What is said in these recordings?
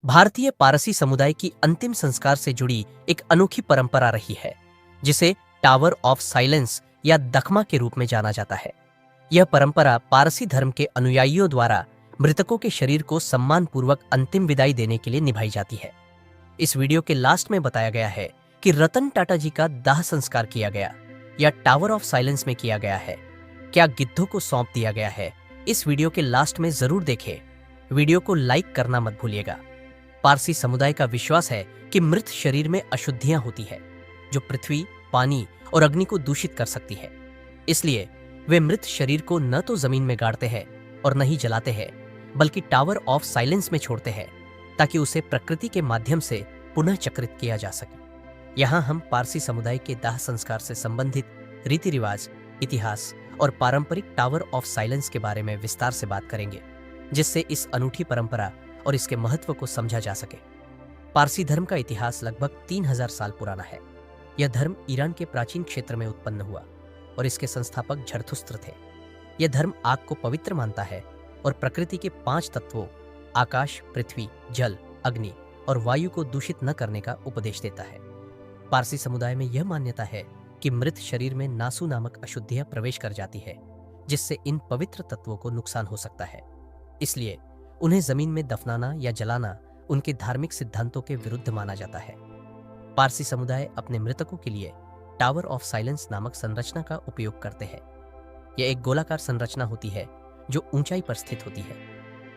भारतीय पारसी समुदाय की अंतिम संस्कार से जुड़ी एक अनोखी परंपरा रही है, जिसे टावर ऑफ साइलेंस या दखमा के रूप में जाना जाता है। यह परंपरा पारसी धर्म के अनुयायियों द्वारा मृतकों के शरीर को सम्मानपूर्वक अंतिम विदाई देने के लिए निभाई जाती है। इस वीडियो के लास्ट में बताया गया है कि रतन टाटा जी का दाह संस्कार किया गया या टावर ऑफ साइलेंस में किया गया है। क्या गिद्धों को सौंप दिया गया है? इस वीडियो के लास्ट में जरूर देखें। वीडियो को लाइक करना मत भूलिएगा। पारसी समुदाय का विश्वास है कि मृत शरीर में अशुद्धियां होती है, जो पृथ्वी, पानी और अग्नि को दूषित कर सकती है। इसलिए वे मृत शरीर को न तो जमीन में गाड़ते हैं और न ही जलाते हैं, बल्कि टावर ऑफ साइलेंस में छोड़ते हैं, ताकि उसे प्रकृति के माध्यम से पुनः चक्रित किया जा सके। यहाँ हम पारसी समुदाय के दाह संस्कार से संबंधित रीति रिवाज, इतिहास और पारंपरिक टावर ऑफ साइलेंस के बारे में विस्तार से बात करेंगे, जिससे इस अनूठी परंपरा और इसके महत्व को समझा जा सके। पारसी धर्म का इतिहास लगभग 3000 साल पुराना है। यह धर्म ईरान के प्राचीन क्षेत्र में उत्पन्न हुआ और इसके संस्थापक झरथुस्त्र थे। यह धर्म आग को पवित्र मानता है और प्रकृति के 5 तत्वों आकाश, पृथ्वी, जल, अग्नि और वायु को दूषित न करने का उपदेश देता है। पारसी समुदाय में यह मान्यता है कि मृत शरीर में नासू नामक अशुद्धियां प्रवेश कर जाती है, जिससे इन पवित्र तत्वों को नुकसान हो सकता है। इसलिए उन्हें जमीन में दफनाना या जलाना उनके धार्मिक सिद्धांतों के विरुद्ध माना जाता है। पारसी समुदाय अपने मृतकों के लिए टावर ऑफ साइलेंस नामक संरचना का उपयोग करते हैं। यह एक गोलाकार संरचना होती है जो ऊंचाई पर स्थित होती है।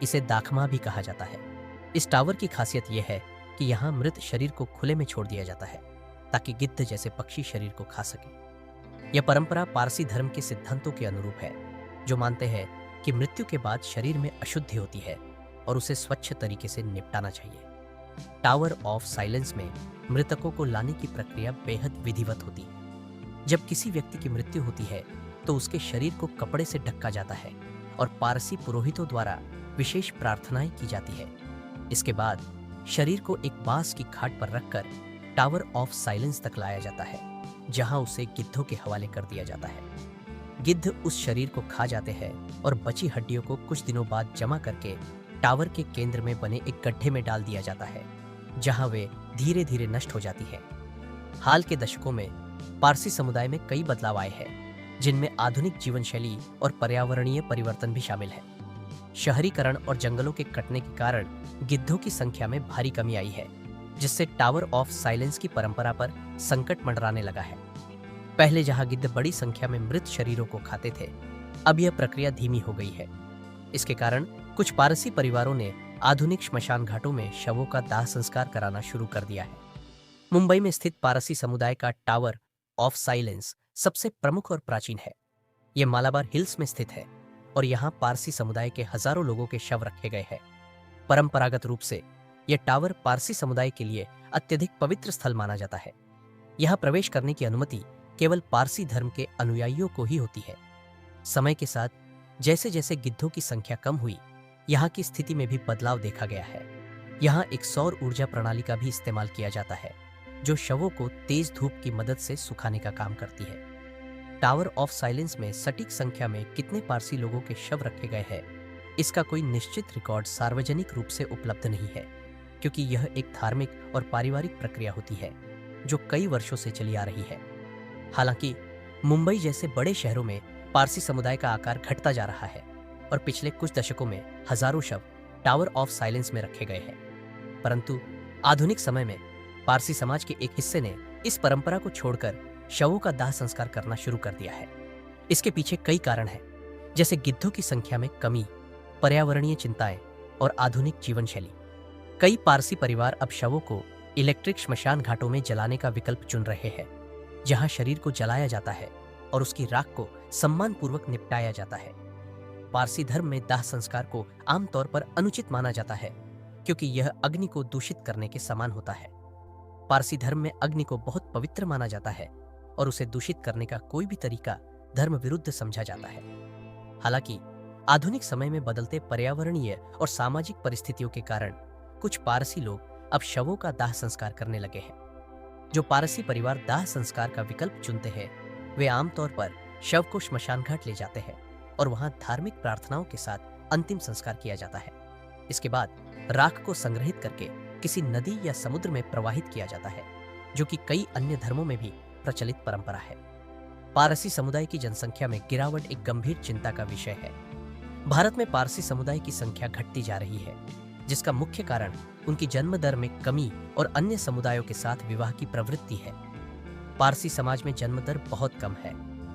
इसे दाखमा भी कहा जाता है। इस टावर की खासियत यह है कि यहाँ मृत शरीर को खुले में छोड़ दिया जाता है, ताकि गिद्ध जैसे पक्षी शरीर को खा सके। यह परंपरा पारसी धर्म के सिद्धांतों के अनुरूप है, जो मानते हैं कि मृत्यु के बाद शरीर में अशुद्धि होती है और उसे स्वच्छ तरीके से निपटाना चाहिए। टावर ऑफ साइलेंस में मृतकों को लाने की प्रक्रिया बेहद विधिवत होती है। जब किसी व्यक्ति की मृत्यु होती है तो उसके शरीर को कपड़े से ढका जाता है और पारसी पुरोहितों द्वारा विशेष प्रार्थनाएं की जाती है। इसके बाद शरीर को एक बांस की खाट पर रखकर टावर ऑफ साइलेंस तक लाया जाता है, जहां उसे गिद्धों के हवाले कर दिया जाता है। गिद्ध उस शरीर को खा जाते हैं और बची हड्डियों को कुछ दिनों बाद जमा करके टावर के केंद्र में बने एक गड्ढे में डाल दिया जाता है, जहां वे धीरे धीरे नष्ट हो जाती है। हाल के दशकों में पारसी समुदाय में कई बदलाव आए हैं, जिनमें आधुनिक जीवन शैली और पर्यावरणीय परिवर्तन भी शामिल है। शहरीकरण और जंगलों के कटने के कारण गिद्धों की संख्या में भारी कमी आई है, जिससे टावर ऑफ साइलेंस की परंपरा पर संकट मंडराने लगा है। पहले जहां गिद्ध बड़ी संख्या में मृत शरीरों को खाते थे, अब यह प्रक्रिया धीमी हो गई है। इसके कारण कुछ पारसी परिवारों ने आधुनिक श्मशान घाटों में शवों का दाह संस्कार कराना शुरू कर दिया है। मुंबई में स्थित पारसी समुदाय का टावर ऑफ साइलेंस सबसे प्रमुख और प्राचीन है। यह मालाबार हिल्स में स्थित है और यहाँ पारसी समुदाय के हजारों लोगों के शव रखे गए हैं। परंपरागत रूप से यह टावर पारसी समुदाय के लिए अत्यधिक पवित्र स्थल माना जाता है। यहाँ प्रवेश करने की अनुमति केवल पारसी धर्म के अनुयायियों को ही होती है। समय के साथ जैसे जैसे गिद्धों की संख्या कम हुई, यहाँ की स्थिति में भी बदलाव देखा गया है। यहाँ एक सौर ऊर्जा प्रणाली का भी इस्तेमाल किया जाता है, जो शवों को तेज धूप की मदद से सुखाने का काम करती है। टावर ऑफ साइलेंस में सटीक संख्या में कितने पारसी लोगों के शव रखे गए हैं, इसका कोई निश्चित रिकॉर्ड सार्वजनिक रूप से उपलब्ध नहीं है, क्योंकि यह एक धार्मिक और पारिवारिक प्रक्रिया होती है जो कई वर्षों से चली आ रही है। हालांकि मुंबई जैसे बड़े शहरों में पारसी समुदाय का आकार घटता जा रहा है और पिछले कुछ दशकों में हजारों शव टावर ऑफ साइलेंस में रखे गए हैं, परंतु आधुनिक समय में पारसी समाज के एक हिस्से ने इस परंपरा को छोड़कर शवों का दाह संस्कार करना शुरू कर दिया है। इसके पीछे कई कारण हैं, जैसे गिद्धों की संख्या में कमी, पर्यावरणीय चिंताएं और आधुनिक जीवन शैली। कई पारसी परिवार अब शवों को इलेक्ट्रिक श्मशान घाटों में जलाने का विकल्प चुन रहे हैं, जहां शरीर को जलाया जाता है और उसकी राख को सम्मानपूर्वक निपटाया जाता है। पारसी धर्म में दाह संस्कार को आमतौर पर अनुचित माना जाता है, क्योंकि यह अग्नि को दूषित करने के समान होता है। पारसी धर्म में अग्नि को बहुत पवित्र माना जाता है और उसे दूषित करने का कोई भी तरीका धर्म विरुद्ध समझा जाता है। हालांकि आधुनिक समय में बदलते पर्यावरणीय और सामाजिक परिस्थितियों के कारण कुछ पारसी लोग अब शवों का दाह संस्कार करने लगे हैं। जो पारसी परिवार दाह संस्कार का विकल्प चुनते हैं, वे आमतौर पर शव को श्मशान घाट ले जाते हैं और वहां धार्मिक प्रार्थनाओं के साथ अंतिम संस्कार किया जाता है। इसके बाद राख को संग्रहित करके किसी नदी या समुद्र में प्रवाहित किया जाता है, जो कि कई अन्य धर्मों में भी प्रचलित परंपरा है। पारसी समुदाय की जनसंख्या में गिरावट एक गंभीर चिंता का विषय है। भारत में पारसी समुदाय की संख्या घटती जा रही है, जिसका मुख्य कारण उनकी जन्म दर में कमी और अन्य समुदायों के साथ विवाह की प्रवृत्ति है। पारसी समाज में जन्म दर बहुत कम है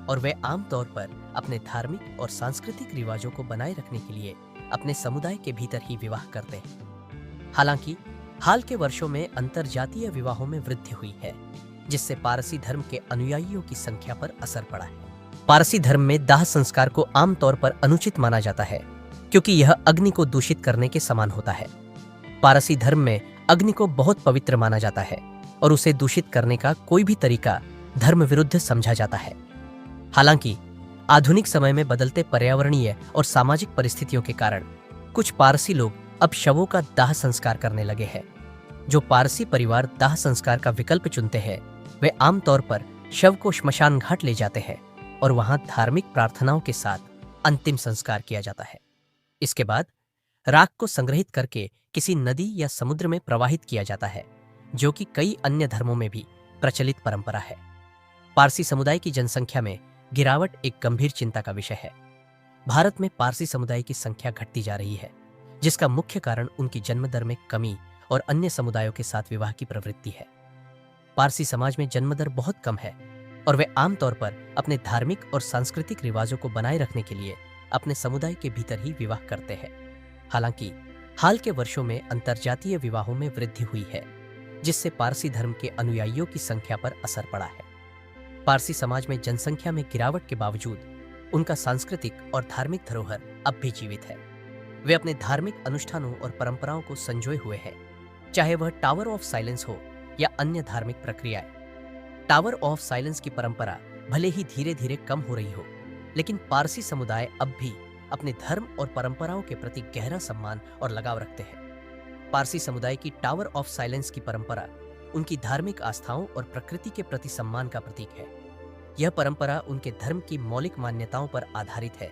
और वे आमतौर पर अपने धार्मिक और सांस्कृतिक रिवाजों को बनाए रखने के लिए अपने समुदाय के भीतर ही विवाह करते हैं। हालांकि हाल के वर्षों में अंतरजातीय विवाहों में वृद्धि हुई है, जिससे पारसी धर्म के अनुयायियों की संख्या पर असर पड़ा है। पारसी धर्म में दाह संस्कार को आमतौर पर अनुचित माना जाता है, क्योंकि यह अग्नि को दूषित करने के समान होता है। पारसी धर्म में अग्नि को बहुत पवित्र माना जाता है और उसे दूषित करने का कोई भी तरीका धर्म विरुद्ध समझा जाता है। हालांकि आधुनिक समय में बदलते पर्यावरणीय और सामाजिक परिस्थितियों के कारण कुछ पारसी लोग अब शवों का दाह संस्कार करने लगे हैं। जो पारसी परिवार दाह संस्कार का विकल्प चुनते हैं, वे आमतौर पर शव को श्मशान घाट ले जाते हैं और वहां धार्मिक प्रार्थनाओं के साथ अंतिम संस्कार किया जाता है। इसके बाद राख को संग्रहित करके किसी नदी या समुद्र में प्रवाहित किया जाता है, जो कि कई अन्य धर्मों में भी प्रचलित परंपरा है। पारसी समुदाय की जनसंख्या में गिरावट एक गंभीर चिंता का विषय है। भारत में पारसी समुदाय की संख्या घटती जा रही है, जिसका मुख्य कारण उनकी जन्म दर में कमी और अन्य समुदायों के साथ विवाह की प्रवृत्ति है। पारसी समाज में जन्म दर बहुत कम है और वे आमतौर पर अपने धार्मिक और सांस्कृतिक रिवाजों को बनाए रखने के लिए अपने समुदाय के भीतर ही विवाह करते हैं। हालांकि हाल के वर्षों में अंतरजातीय विवाहों में वृद्धि हुई है, जिससे पारसी धर्म के अनुयायियों की संख्या पर असर पड़ा है। पारसी समाज में जनसंख्या में गिरावट के बावजूद उनका सांस्कृतिक और धार्मिक धरोहर अब भी जीवित है। वे अपने धार्मिक अनुष्ठानों और परंपराओं को संजोए हुए हैं, चाहे वह टावर ऑफ साइलेंस हो या अन्य धार्मिक प्रक्रियाएं। टावर ऑफ साइलेंस की परंपरा भले ही धीरे धीरे कम हो रही हो, लेकिन पारसी समुदाय अब भी अपने धर्म और परंपराओं के प्रति गहरा सम्मान और लगाव रखते हैं। पारसी समुदाय की टावर ऑफ साइलेंस की परंपरा उनकी धार्मिक आस्थाओं और प्रकृति के प्रति सम्मान का प्रतीक है। यह परंपरा उनके धर्म की मौलिक मान्यताओं पर आधारित है,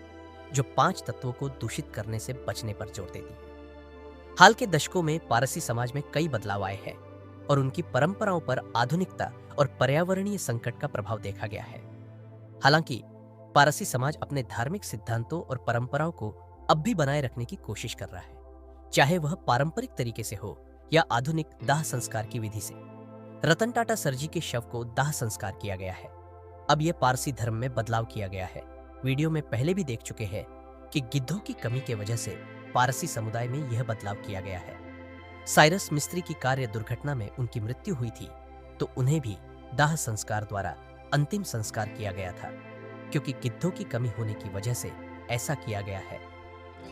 जो 5 तत्वों को दूषित करने से बचने पर जोर देती है। हाल के दशकों में पारसी समाज में कई बदलाव आए हैं और उनकी परंपराओं पर आधुनिकता और पर्यावरणीय संकट का प्रभाव देखा गया है। हालांकि पारसी समाज अपने धार्मिक सिद्धांतों और परंपराओं को अब भी बनाए रखने की कोशिश कर रहा है, चाहे वह पारंपरिक तरीके से हो या आधुनिक दाह संस्कार की विधि से। रतन टाटा सर जी के शव को दाह संस्कार किया गया है। अब यह पारसी धर्म में बदलाव किया गया है। वीडियो में पहले भी देख चुके हैं कि गिद्धों की कमी की वजह से पारसी समुदाय में यह बदलाव किया गया है। साइरस मिस्त्री की कार्य दुर्घटना में उनकी मृत्यु हुई थी, तो उन्हें भी दाह संस्कार द्वारा अंतिम संस्कार किया गया था, क्योंकि गिद्धों की कमी होने की वजह से ऐसा किया गया है।